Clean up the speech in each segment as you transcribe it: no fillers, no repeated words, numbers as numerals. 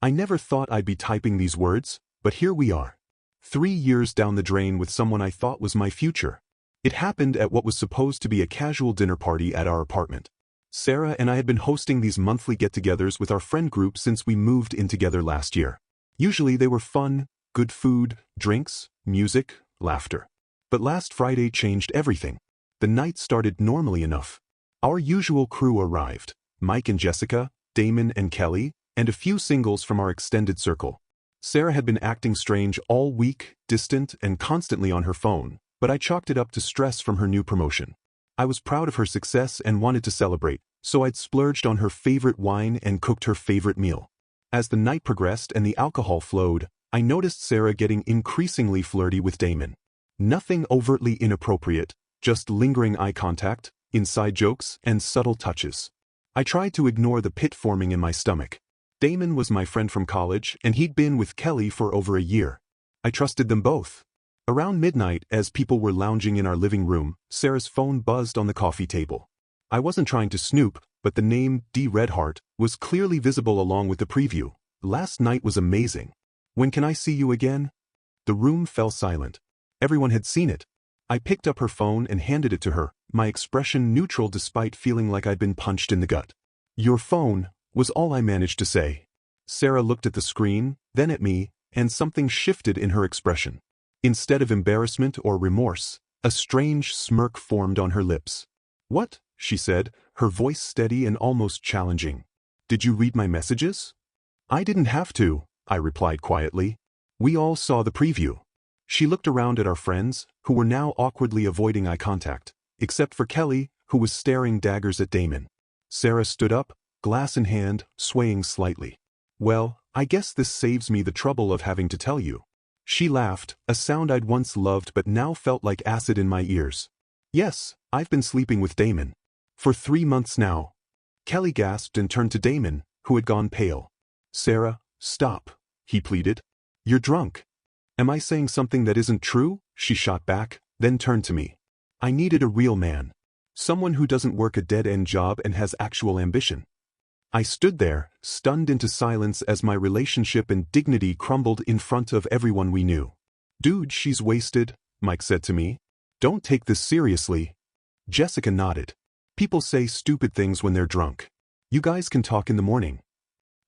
I never thought I'd be typing these words, but here we are. 3 years down the drain with someone I thought was my future. It happened at what was supposed to be a casual dinner party at our apartment. Sarah and I had been hosting these monthly get-togethers with our friend group since we moved in together last year. Usually they were fun, good food, drinks, music, laughter. But last Friday changed everything. The night started normally enough. Our usual crew arrived: Mike and Jessica, Damon and Kelly, and a few singles from our extended circle. Sarah had been acting strange all week, distant and constantly on her phone, but I chalked it up to stress from her new promotion. I was proud of her success and wanted to celebrate, so I'd splurged on her favorite wine and cooked her favorite meal. As the night progressed and the alcohol flowed, I noticed Sarah getting increasingly flirty with Damon. Nothing overtly inappropriate, just lingering eye contact, inside jokes, and subtle touches. I tried to ignore the pit forming in my stomach. Damon was my friend from college, and he'd been with Kelly for over a year. I trusted them both. Around midnight, as people were lounging in our living room, Sarah's phone buzzed on the coffee table. I wasn't trying to snoop, but the name D. Redheart was clearly visible along with the preview. Last night was amazing. When can I see you again? The room fell silent. Everyone had seen it. I picked up her phone and handed it to her, my expression neutral despite feeling like I'd been punched in the gut. Your phone, was all I managed to say. Sarah looked at the screen, then at me, and something shifted in her expression. Instead of embarrassment or remorse, a strange smirk formed on her lips. What? She said, her voice steady and almost challenging. Did you read my messages? I didn't have to, I replied quietly. We all saw the preview. She looked around at our friends, who were now awkwardly avoiding eye contact, except for Kelly, who was staring daggers at Damon. Sarah stood up, glass in hand, swaying slightly. Well, I guess this saves me the trouble of having to tell you. She laughed, a sound I'd once loved but now felt like acid in my ears. Yes, I've been sleeping with Damon. For 3 months now. Kelly gasped and turned to Damon, who had gone pale. Sarah, stop, he pleaded. You're drunk. Am I saying something that isn't true? She shot back, then turned to me. I needed a real man. Someone who doesn't work a dead-end job and has actual ambition. I stood there, stunned into silence as my relationship and dignity crumbled in front of everyone we knew. Dude, she's wasted, Mike said to me. Don't take this seriously. Jessica nodded. People say stupid things when they're drunk. You guys can talk in the morning.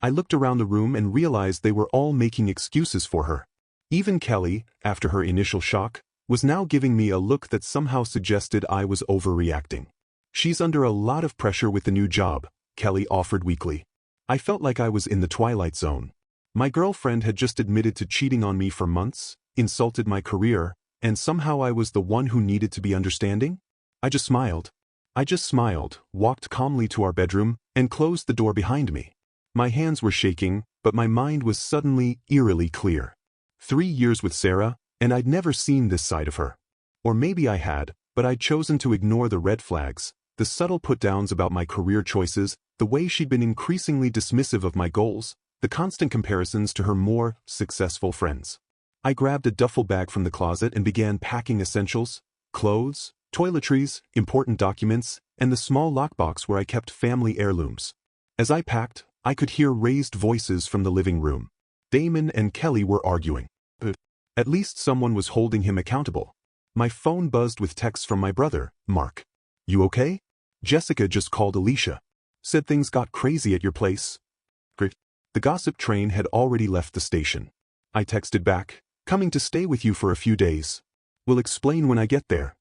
I looked around the room and realized they were all making excuses for her. Even Kelly, after her initial shock, was now giving me a look that somehow suggested I was overreacting. She's under a lot of pressure with the new job, Kelly offered weakly. I felt like I was in the twilight zone. My girlfriend had just admitted to cheating on me for months, insulted my career, and somehow I was the one who needed to be understanding? I just smiled, walked calmly to our bedroom, and closed the door behind me. My hands were shaking, but my mind was suddenly eerily clear. 3 years with Sarah, and I'd never seen this side of her. Or maybe I had, but I'd chosen to ignore the red flags, the subtle put-downs about my career choices, the way she'd been increasingly dismissive of my goals, the constant comparisons to her more successful friends. I grabbed a duffel bag from the closet and began packing essentials, clothes, toiletries, important documents, and the small lockbox where I kept family heirlooms. As I packed, I could hear raised voices from the living room. Damon and Kelly were arguing. At least someone was holding him accountable. My phone buzzed with texts from my brother, Mark. You okay? Jessica just called Alicia. Said things got crazy at your place. The gossip train had already left the station. I texted back, coming to stay with you for a few days. We'll explain when I get there.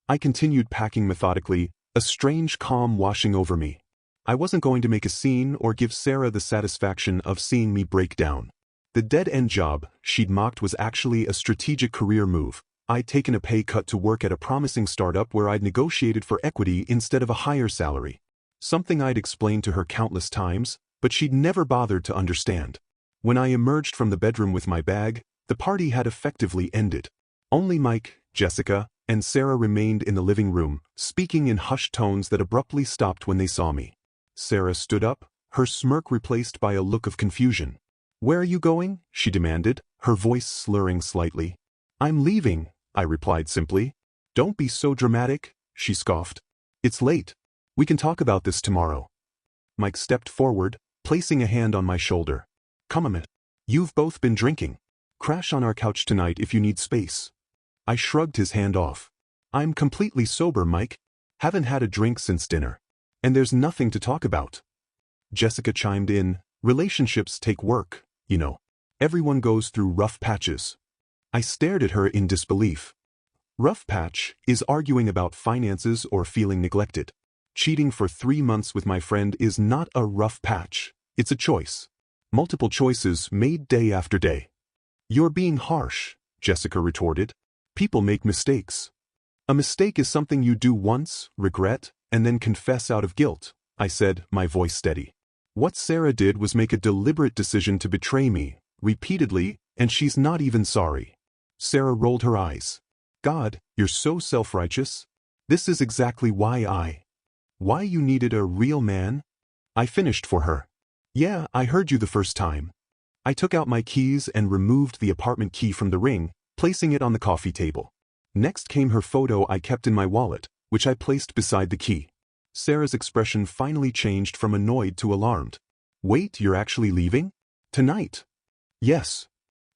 I continued packing methodically, a strange calm washing over me. I wasn't going to make a scene or give Sarah the satisfaction of seeing me break down. The dead-end job she'd mocked was actually a strategic career move. I'd taken a pay cut to work at a promising startup where I'd negotiated for equity instead of a higher salary. Something I'd explained to her countless times, but she'd never bothered to understand. When I emerged from the bedroom with my bag, the party had effectively ended. Only Mike, Jessica, and Sarah remained in the living room, speaking in hushed tones that abruptly stopped when they saw me. Sarah stood up, her smirk replaced by a look of confusion. Where are you going? She demanded, her voice slurring slightly. I'm leaving, I replied simply. Don't be so dramatic, she scoffed. It's late. We can talk about this tomorrow. Mike stepped forward, placing a hand on my shoulder. Come a minute. You've both been drinking. Crash on our couch tonight if you need space. I shrugged his hand off. I'm completely sober, Mike. Haven't had a drink since dinner. And there's nothing to talk about. Jessica chimed in, relationships take work, you know. Everyone goes through rough patches. I stared at her in disbelief. Rough patch is arguing about finances or feeling neglected. Cheating for 3 months with my friend is not a rough patch. It's a choice. Multiple choices made day after day. You're being harsh, Jessica retorted. People make mistakes. A mistake is something you do once, regret, and then confess out of guilt, I said, my voice steady. What Sarah did was make a deliberate decision to betray me, repeatedly, and she's not even sorry. Sarah rolled her eyes. God, you're so self-righteous. This is exactly why you needed a real man? I finished for her. Yeah, I heard you the first time. I took out my keys and removed the apartment key from the ring, placing it on the coffee table. Next came her photo I kept in my wallet, which I placed beside the key. Sarah's expression finally changed from annoyed to alarmed. Wait, you're actually leaving? Tonight? Yes.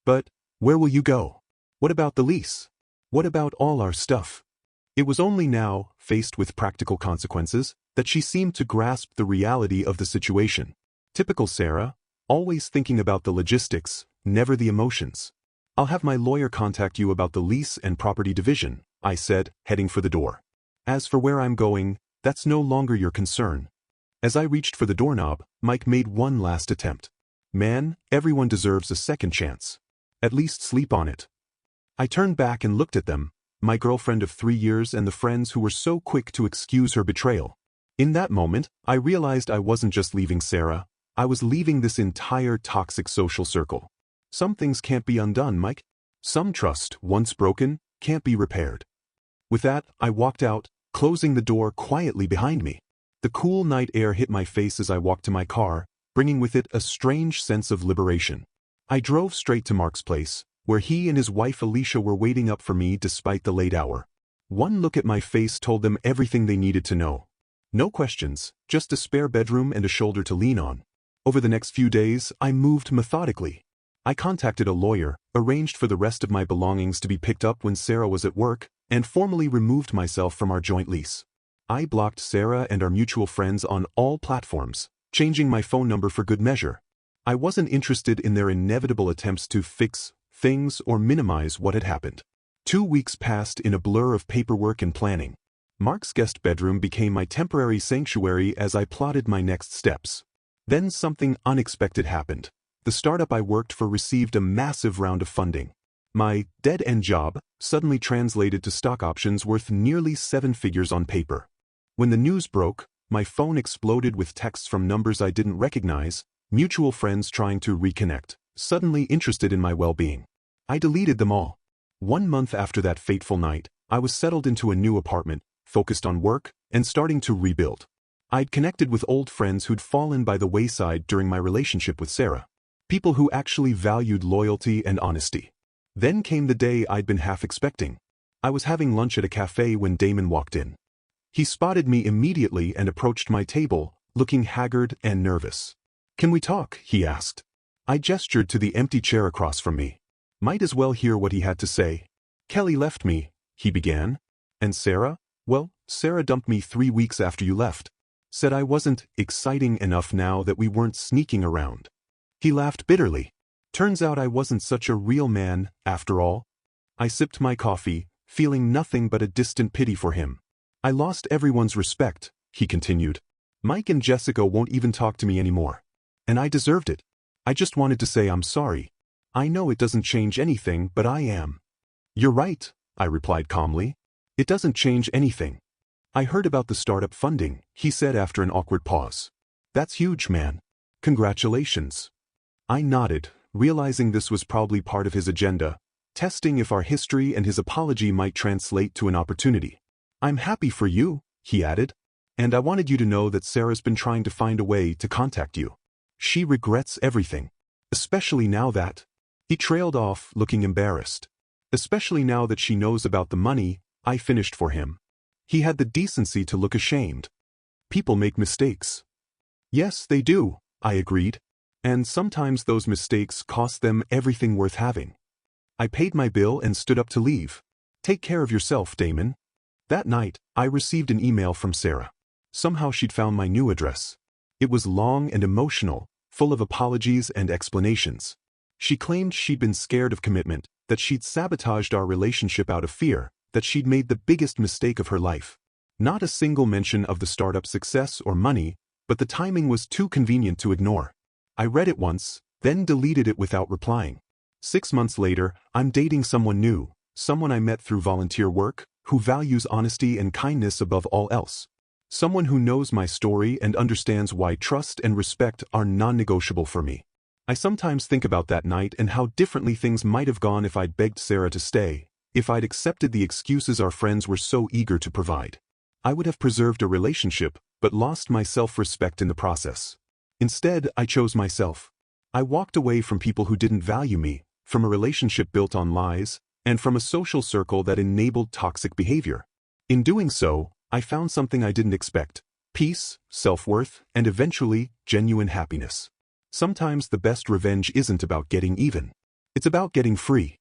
But, where will you go? What about the lease? What about all our stuff? It was only now, faced with practical consequences, that she seemed to grasp the reality of the situation. Typical Sarah, always thinking about the logistics, never the emotions. I'll have my lawyer contact you about the lease and property division, I said, heading for the door. As for where I'm going, that's no longer your concern. As I reached for the doorknob, Mike made one last attempt. Man, everyone deserves a second chance. At least sleep on it. I turned back and looked at them, my girlfriend of 3 years and the friends who were so quick to excuse her betrayal. In that moment, I realized I wasn't just leaving Sarah, I was leaving this entire toxic social circle. Some things can't be undone, Mike. Some trust, once broken, can't be repaired. With that, I walked out, closing the door quietly behind me. The cool night air hit my face as I walked to my car, bringing with it a strange sense of liberation. I drove straight to Mark's place, where he and his wife Alicia were waiting up for me despite the late hour. One look at my face told them everything they needed to know. No questions, just a spare bedroom and a shoulder to lean on. Over the next few days, I moved methodically. I contacted a lawyer, arranged for the rest of my belongings to be picked up when Sarah was at work, and formally removed myself from our joint lease. I blocked Sarah and our mutual friends on all platforms, changing my phone number for good measure. I wasn't interested in their inevitable attempts to fix things or minimize what had happened. 2 weeks passed in a blur of paperwork and planning. Mark's guest bedroom became my temporary sanctuary as I plotted my next steps. Then something unexpected happened. The startup I worked for received a massive round of funding. My dead-end job suddenly translated to stock options worth nearly 7 figures on paper. When the news broke, my phone exploded with texts from numbers I didn't recognize, mutual friends trying to reconnect, suddenly interested in my well-being. I deleted them all. 1 month after that fateful night, I was settled into a new apartment, focused on work, and starting to rebuild. I'd connected with old friends who'd fallen by the wayside during my relationship with Sarah. People who actually valued loyalty and honesty. Then came the day I'd been half expecting. I was having lunch at a cafe when Damon walked in. He spotted me immediately and approached my table, looking haggard and nervous. "Can we talk?" he asked. I gestured to the empty chair across from me. Might as well hear what he had to say. "Kelly left me," he began. "And Sarah? Well, Sarah dumped me 3 weeks after you left. Said I wasn't exciting enough now that we weren't sneaking around." He laughed bitterly. Turns out I wasn't such a real man, after all. I sipped my coffee, feeling nothing but a distant pity for him. "I lost everyone's respect," he continued. "Mike and Jessica won't even talk to me anymore. And I deserved it. I just wanted to say I'm sorry. I know it doesn't change anything, but I am." "You're right," I replied calmly. "It doesn't change anything." "I heard about the startup funding," he said after an awkward pause. "That's huge, man. Congratulations." I nodded, realizing this was probably part of his agenda, testing if our history and his apology might translate to an opportunity. "I'm happy for you," he added. "And I wanted you to know that Sarah's been trying to find a way to contact you. She regrets everything. Especially now that—" He trailed off, looking embarrassed. "Especially now that she knows about the money," I finished for him. He had the decency to look ashamed. "People make mistakes." "Yes, they do," I agreed. And sometimes those mistakes cost them everything worth having. I paid my bill and stood up to leave. Take care of yourself, Damon. That night, I received an email from Sarah. Somehow she'd found my new address. It was long and emotional, full of apologies and explanations. She claimed she'd been scared of commitment, that she'd sabotaged our relationship out of fear, that she'd made the biggest mistake of her life. Not a single mention of the startup success or money, but the timing was too convenient to ignore. I read it once, then deleted it without replying. 6 months later, I'm dating someone new, someone I met through volunteer work, who values honesty and kindness above all else. Someone who knows my story and understands why trust and respect are non-negotiable for me. I sometimes think about that night and how differently things might have gone if I'd begged Sarah to stay, if I'd accepted the excuses our friends were so eager to provide. I would have preserved a relationship, but lost my self-respect in the process. Instead, I chose myself. I walked away from people who didn't value me, from a relationship built on lies, and from a social circle that enabled toxic behavior. In doing so, I found something I didn't expect: peace, self-worth, and eventually, genuine happiness. Sometimes the best revenge isn't about getting even. It's about getting free.